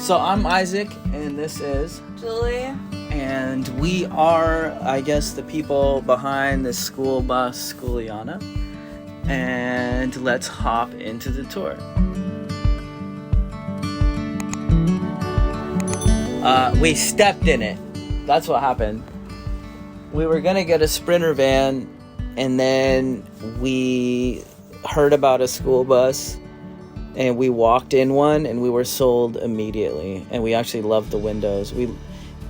So I'm Isaac, and this is Julie. And we are, I guess, the people behind the school bus, Skooliana. And let's hop into the tour. We stepped in it. That's what happened. We were gonna get a Sprinter van, and then we heard about a school bus, and we walked in one, and we were sold immediately. And we actually loved the windows.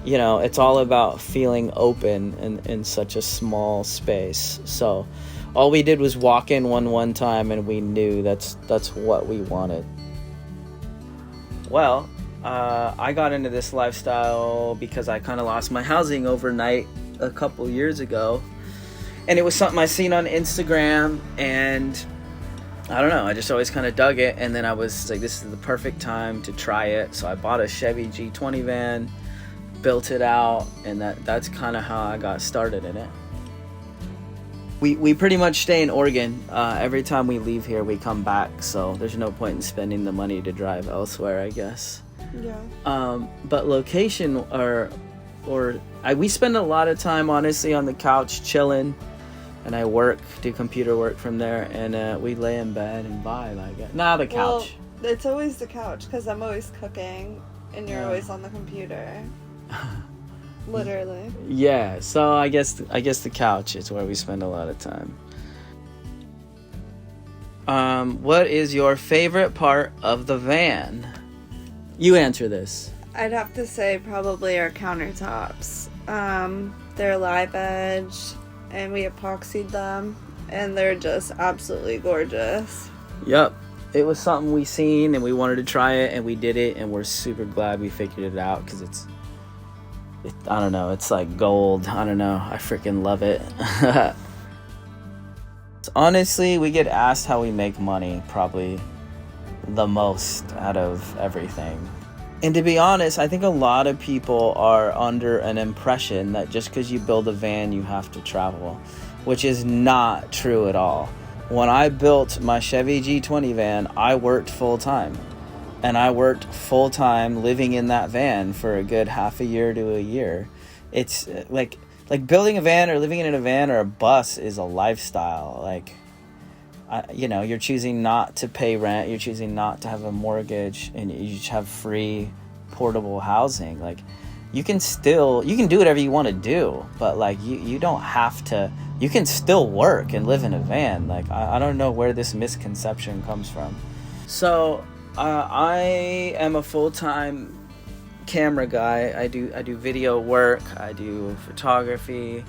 It's all about feeling open in such a small space. So all we did was walk in one time, and we knew that's what we wanted. Well, I got into this lifestyle because I kind of lost my housing overnight a couple years ago, and it was something I seen on Instagram, and I don't know, I just always kind of dug it, and then I was like, this is the perfect time to try it. So I bought a Chevy G20 van, built it out, and that's kind of how I got started in it. We pretty much stay in Oregon. Every time we leave here, we come back, so there's no point in spending the money to drive elsewhere, I guess. Yeah. But location we spend a lot of time, honestly, on the couch chilling, and I do computer work from there, and we lay in bed and vibe, I guess. The couch. Well, it's always the couch, because I'm always cooking, and you're always on the computer. Literally. Yeah, so I guess the couch is where we spend a lot of time. What is your favorite part of the van? You answer this. I'd have to say probably our countertops. They're live edge, and we epoxied them, and they're just absolutely gorgeous. Yep. It was something we seen, and we wanted to try it, and we did it, and we're super glad we figured it out, because I don't know, it's like gold. I don't know, I freaking love it. Honestly, we get asked how we make money probably the most out of everything. And to be honest, I think a lot of people are under an impression that just because you build a van, you have to travel, which is not true at all. When I built my Chevy G20 van, I worked full time. And I worked full time living in that van for a good half a year to a year. It's like building a van or living in a van or a bus is a lifestyle. You're choosing not to pay rent, you're choosing not to have a mortgage, and you just have free portable housing. You can do whatever you want to do, but you don't have to. You can still work and live in a van. I don't know where this misconception comes from. So I am a full-time camera guy. I do video work, I do photography.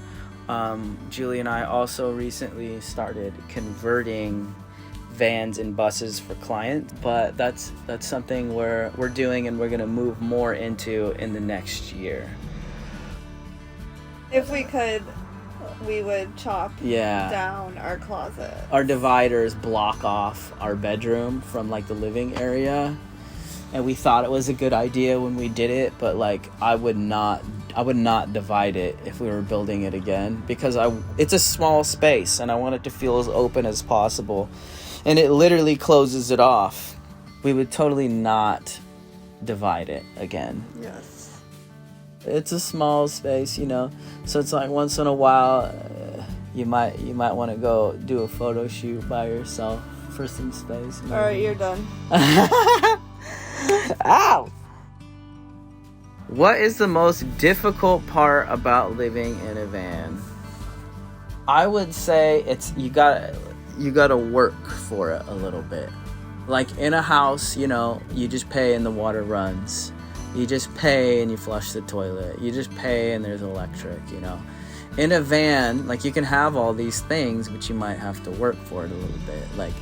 Julie and I also recently started converting vans and buses for clients, but that's something we're doing, and we're going to move more into in the next year. If we could, we would chop down our closet. Our dividers block off our bedroom from the living area, and we thought it was a good idea when we did it, but I would not divide it if we were building it again, because it's a small space and I want it to feel as open as possible, and it literally closes it off. We would totally not divide it again. Yes. It's a small space, so it's once in a while you might want to go do a photo shoot by yourself for some space. Maybe. All right, you're done. Ow! What is the most difficult part about living in a van? I would say it's you gotta work for it a little bit. In a house, you just pay and the water runs. You just pay and you flush the toilet. You just pay and there's electric, In a van, you can have all these things, but you might have to work for it a little bit.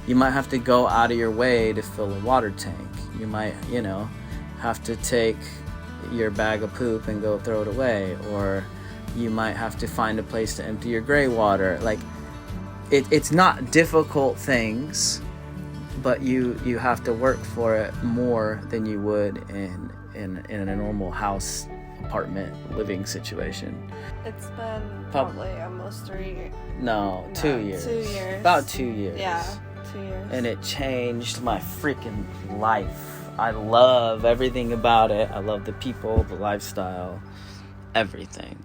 You might have to go out of your way to fill a water tank. You might, have to take your bag of poop and go throw it away. Or you might have to find a place to empty your gray water. It's not difficult things, but you have to work for it more than you would in a normal house, apartment, living situation. It's been probably almost 3 years. No, 2 years. 2 years. About 2 years. Yeah, 2 years. And it changed my freaking life. I love everything about it. I love the people, the lifestyle, everything.